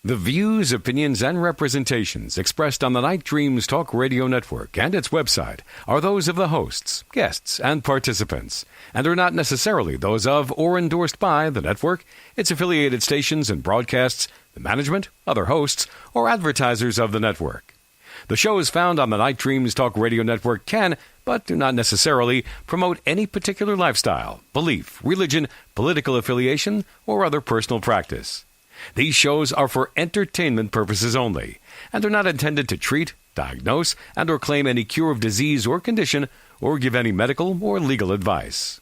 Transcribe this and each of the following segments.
The views, opinions, and representations expressed on the Night Dreams Talk Radio Network and its website are those of the hosts, guests, and participants, and are not necessarily those of or endorsed by the network, its affiliated stations and broadcasts, the management, other hosts, or advertisers of the network. The shows found on the Night Dreams Talk Radio Network can, but do not necessarily, promote any particular lifestyle, belief, religion, political affiliation, or other personal practice. These shows are for entertainment purposes only and are not intended to treat, diagnose, and or claim any cure of disease or condition or give any medical or legal advice.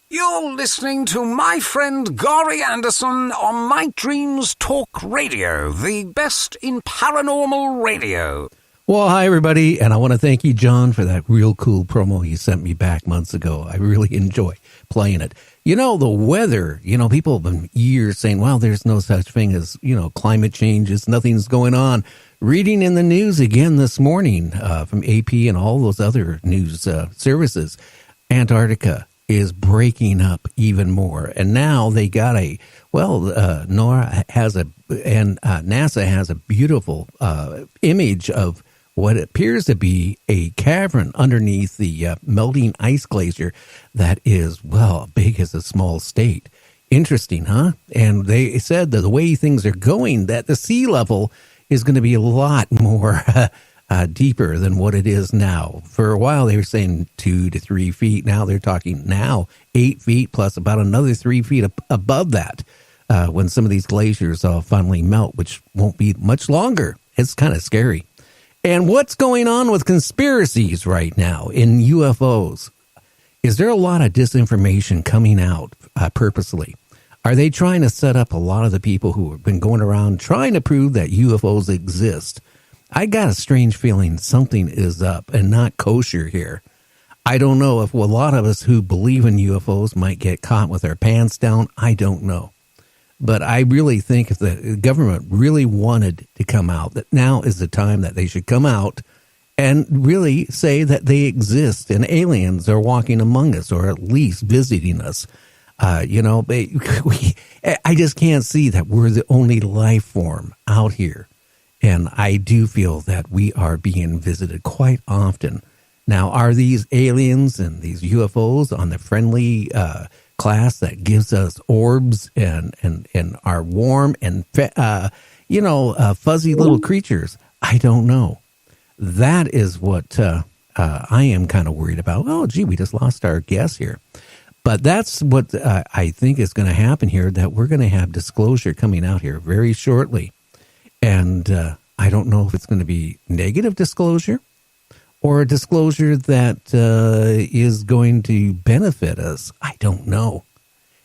You're listening to my friend Gary Anderson on Night Dreams Talk Radio, the best in paranormal radio. Well, hi, everybody, and I want to thank you, John, for that real cool promo you sent me back months ago. I really enjoy playing it. You know, the weather, people have been years saying, well, there's no such thing as, climate changes, nothing's going on. Reading in the news again this morning from AP and all those other news services, Antarctica is breaking up even more. And now they got NOAA has NASA has a beautiful image of what appears to be a cavern underneath the melting ice glacier that is, big as a small state. Interesting, huh? And they said that the way things are going, that the sea level is going to be a lot more deeper than what it is now. For a while, they were saying 2 to 3 feet. Now they're talking 8 feet plus about another 3 feet above that when some of these glaciers finally melt, which won't be much longer. It's kind of scary. And what's going on with conspiracies right now in UFOs? Is there a lot of disinformation coming out purposely? Are they trying to set up a lot of the people who have been going around trying to prove that UFOs exist? I got a strange feeling something is up and not kosher here. I don't know if a lot of us who believe in UFOs might get caught with our pants down. I don't know. But I really think if the government really wanted to come out, that now is the time that they should come out and really say that they exist and aliens are walking among us or at least visiting us. I just can't see that we're the only life form out here. And I do feel that we are being visited quite often. Now, are these aliens and these UFOs on the friendly class that gives us orbs and are warm and fuzzy little creatures? I don't know. That is what I am kind of worried about. Oh, gee, we just lost our guest here. But that's what I think is going to happen here, that we're going to have disclosure coming out here very shortly. And I don't know if it's going to be negative disclosure or a disclosure that is going to benefit us. I don't know.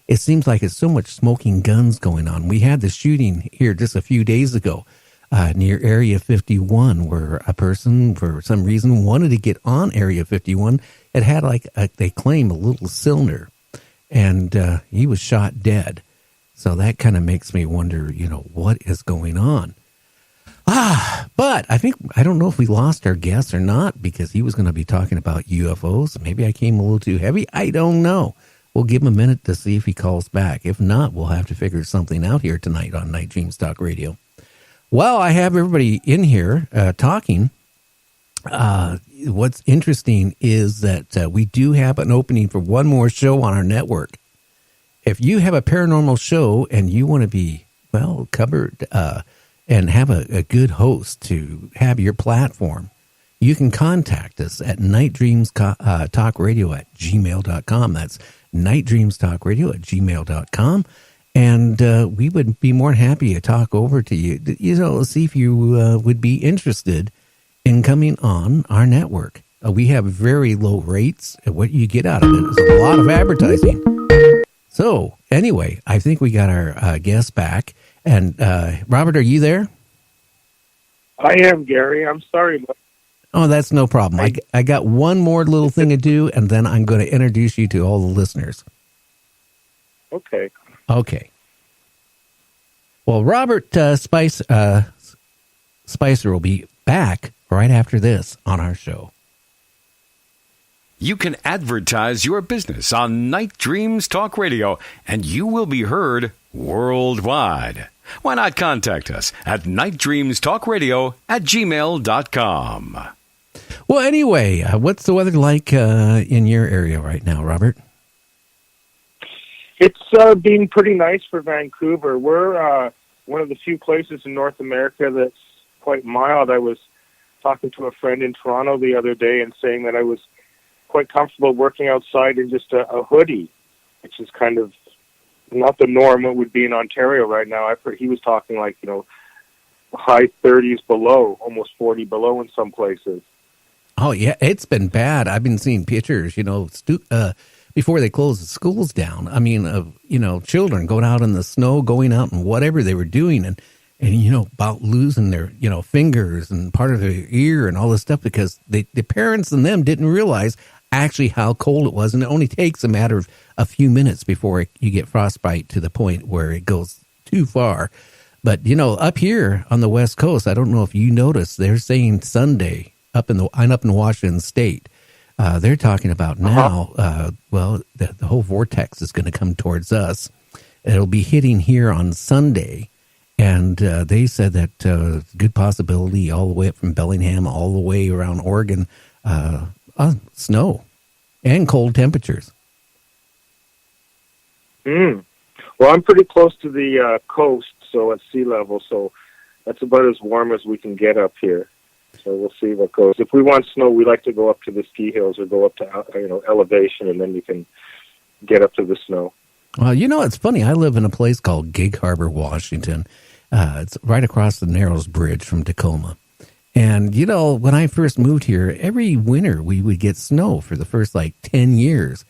It seems like it's so much smoking guns going on. We had the shooting here just a few days ago near Area 51, where a person, for some reason, wanted to get on Area 51. It had, they claim, a little cylinder, and he was shot dead. So that kind of makes me wonder, what is going on? But I don't know if we lost our guest or not, because he was going to be talking about UFOs. Maybe I came a little too heavy. I don't know. We'll give him a minute to see if he calls back. If not, we'll have to figure something out here tonight on Night Dreams Talk Radio. Well, I have everybody in here talking. What's interesting is that we do have an opening for one more show on our network. If you have a paranormal show and you want to be, covered and have a good host to have your platform, you can contact us at nightdreamstalkradio@gmail.com. That's nightdreamstalkradio@gmail.com. And we would be more than happy to talk over to you, see if you would be interested in coming on our network. We have very low rates. What you get out of it is a lot of advertising. So anyway, I think we got our guest back. And Robert, are you there? I am, Gary. I'm sorry. Oh, that's no problem. I got one more little thing to do, and then I'm going to introduce you to all the listeners. Okay. Well, Robert Spicer will be back right after this on our show. you can advertise your business on Night Dreams Talk Radio, and you will be heard worldwide. Why not contact us at nightdreamstalkradio@gmail.com. Well, anyway, what's the weather like in your area right now, Robert? It's been pretty nice for Vancouver. We're one of the few places in North America that's quite mild. I was talking to a friend in Toronto the other day and saying that I was quite comfortable working outside in just a hoodie, which is kind of not the norm. It would be in Ontario right now. I've heard he was talking like, high 30s below, almost 40 below in some places. Oh, yeah, it's been bad. I've been seeing pictures, before they closed the schools down. I mean, of, children going out in the snow, going out and whatever they were doing and about losing their, fingers and part of their ear and all this stuff because the parents and them didn't realize actually how cold it was. And it only takes a matter of a few minutes before you get frostbite to the point where it goes too far. But, up here on the West Coast, I don't know if you noticed, they're saying Sunday up in Washington State. They're talking about now, the whole vortex is going to come towards us. It'll be hitting here on Sunday. And they said that good possibility all the way up from Bellingham, all the way around Oregon, snow and cold temperatures. Well, I'm pretty close to the coast, so at sea level, so that's about as warm as we can get up here. So we'll see what goes. If we want snow, we like to go up to the ski hills or go up to elevation, and then you can get up to the snow. Well, it's funny. I live in a place called Gig Harbor, Washington. It's right across the Narrows Bridge from Tacoma. And, when I first moved here, every winter we would get snow for the first 10 years.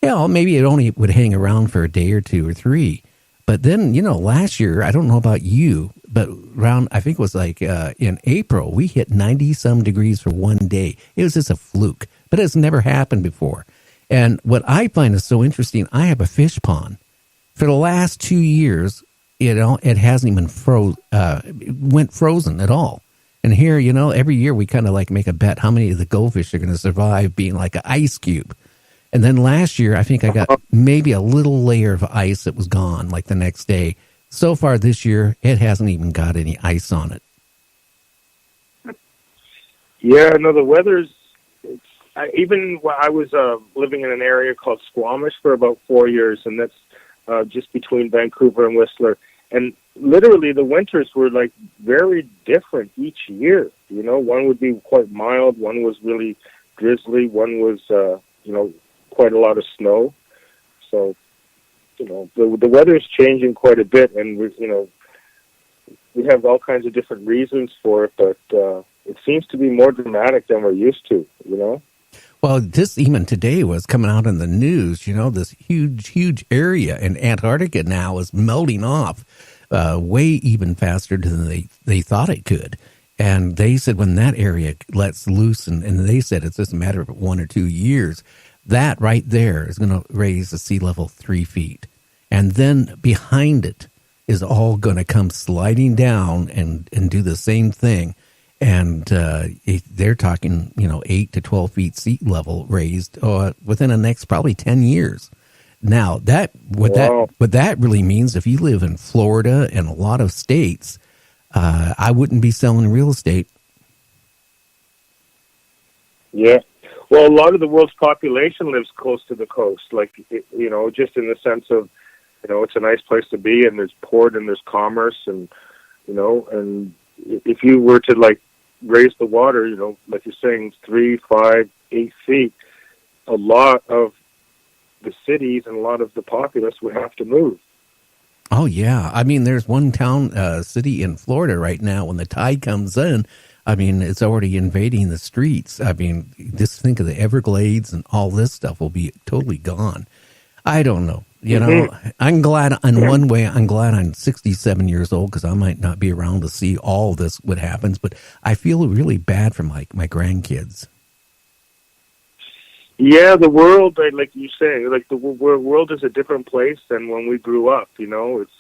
Maybe it only would hang around for a day or two or three. But then, last year, I don't know about you, but around, I think it was in April, we hit 90-some degrees for one day. It was just a fluke, but it's never happened before. And what I find is so interesting, I have a fish pond. For the last 2 years, it hasn't even went frozen at all. And here, every year we kind of make a bet how many of the goldfish are going to survive being like an ice cube. And then last year, I think I got maybe a little layer of ice that was gone the next day. So far this year, it hasn't even got any ice on it. Yeah, no, the weather's... even when I was living in an area called Squamish for about 4 years, and that's just between Vancouver and Whistler. And literally the winters were very different each year. One would be quite mild, one was really drizzly, one was, quite a lot of snow. So, the weather is changing quite a bit, and we have all kinds of different reasons for it, but it seems to be more dramatic than we're used to, Well, this even today was coming out in the news, this huge area in Antarctica now is melting off way even faster than they thought it could. And they said when that area lets loose, and they said it's just a matter of 1 or 2 years, that right there is going to raise the sea level 3 feet. And then behind it is all going to come sliding down and do the same thing. And they're talking, 8 to 12 feet sea level raised within the next probably 10 years. Now, what that really means, if you live in Florida and a lot of states, I wouldn't be selling real estate. Yeah. Well, a lot of the world's population lives close to the coast, just in the sense of, it's a nice place to be, and there's port and there's commerce, and, and if you were to, raise the water, like you're saying, 3, 5, 8 feet, a lot of the cities and a lot of the populace would have to move. Oh, yeah. I mean, there's one city in Florida right now, when the tide comes in, it's already invading the streets. Just think of the Everglades and all this stuff will be totally gone. I don't know. I'm glad, in one way, I'm glad I'm 67 years old because I might not be around to see all this what happens, but I feel really bad for my grandkids. Yeah, the world, like you say, the world is a different place than when we grew up. It's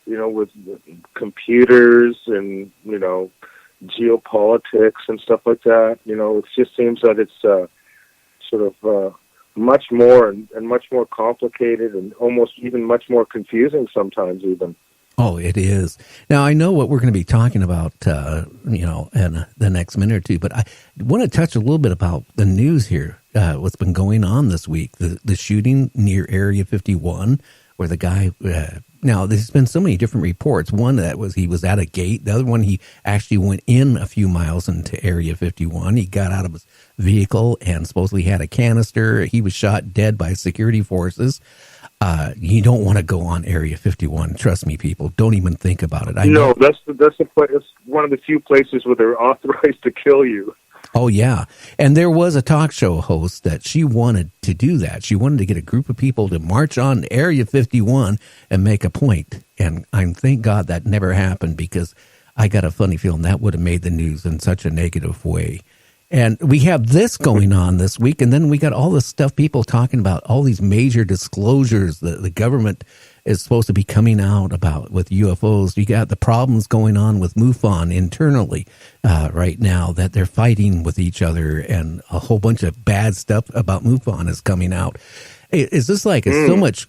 with computers and geopolitics and stuff like that. It just seems that it's sort of much more and much more complicated and almost even much more confusing sometimes even. Oh, it is. Now, I know what we're going to be talking about, in the next minute or two, but I want to touch a little bit about the news here, what's been going on this week, the shooting near Area 51, where the guy, now there's been so many different reports. One that was he was at a gate. The other one, he actually went in a few miles into Area 51. He got out of his vehicle and supposedly had a canister. He was shot dead by security forces. You don't want to go on Area 51. Trust me, people. Don't even think about it. No, that's one of the few places where they're authorized to kill you. Oh, yeah. And there was a talk show host that she wanted to do that. She wanted to get a group of people to march on Area 51 and make a point. And thank God that never happened, because I got a funny feeling that would have made the news in such a negative way. And we have this going on this week, and then we got all this stuff, people talking about all these major disclosures that the government is supposed to be coming out about with UFOs. You got the problems going on with MUFON internally right now, that they're fighting with each other, and a whole bunch of bad stuff about MUFON is coming out. It's just like it's so much,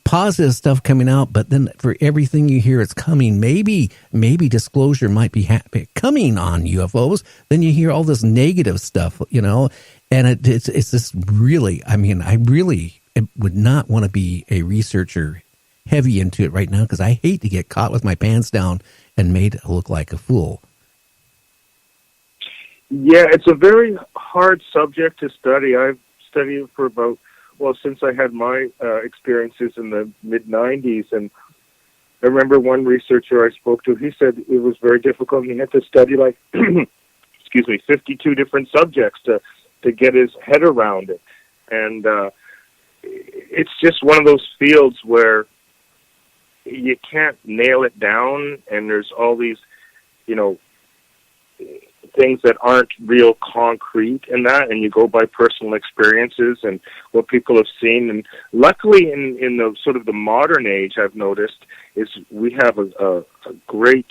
positive stuff coming out, but then for everything you hear it's coming, maybe disclosure might be coming on UFOs. Then you hear all this negative stuff, and it's just really, I really would not want to be a researcher heavy into it right now, because I hate to get caught with my pants down and made look like a fool. Yeah, it's a very hard subject to study. I've studied it for since I had my experiences in the mid-'90s, and I remember one researcher I spoke to, he said it was very difficult. He had to study 52 different subjects to get his head around it. And it's just one of those fields where you can't nail it down, and there's all these, things that aren't real concrete in that, and you go by personal experiences and what people have seen. And luckily in the sort of the modern age, I've noticed, is we have a great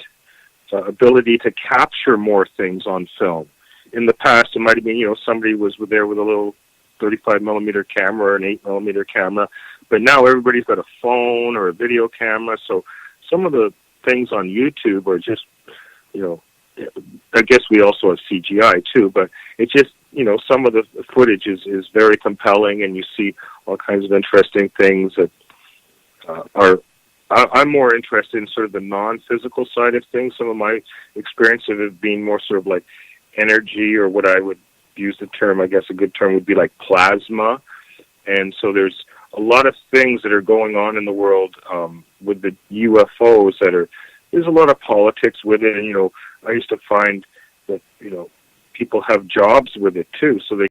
ability to capture more things on film. In the past, it might have been, somebody was there with a little 35 millimeter camera or an 8 millimeter camera, but now everybody's got a phone or a video camera. So some of the things on YouTube are just, I guess we also have CGI too, but it's just, some of the footage is very compelling, and you see all kinds of interesting things that I'm more interested in sort of the non-physical side of things. Some of my experience of it being more sort of like energy, or what I would use the term, I guess a good term would be like plasma. And so there's a lot of things that are going on in the world with the UFOs there's a lot of politics with it. And, I used to find that, people have jobs with it too. So they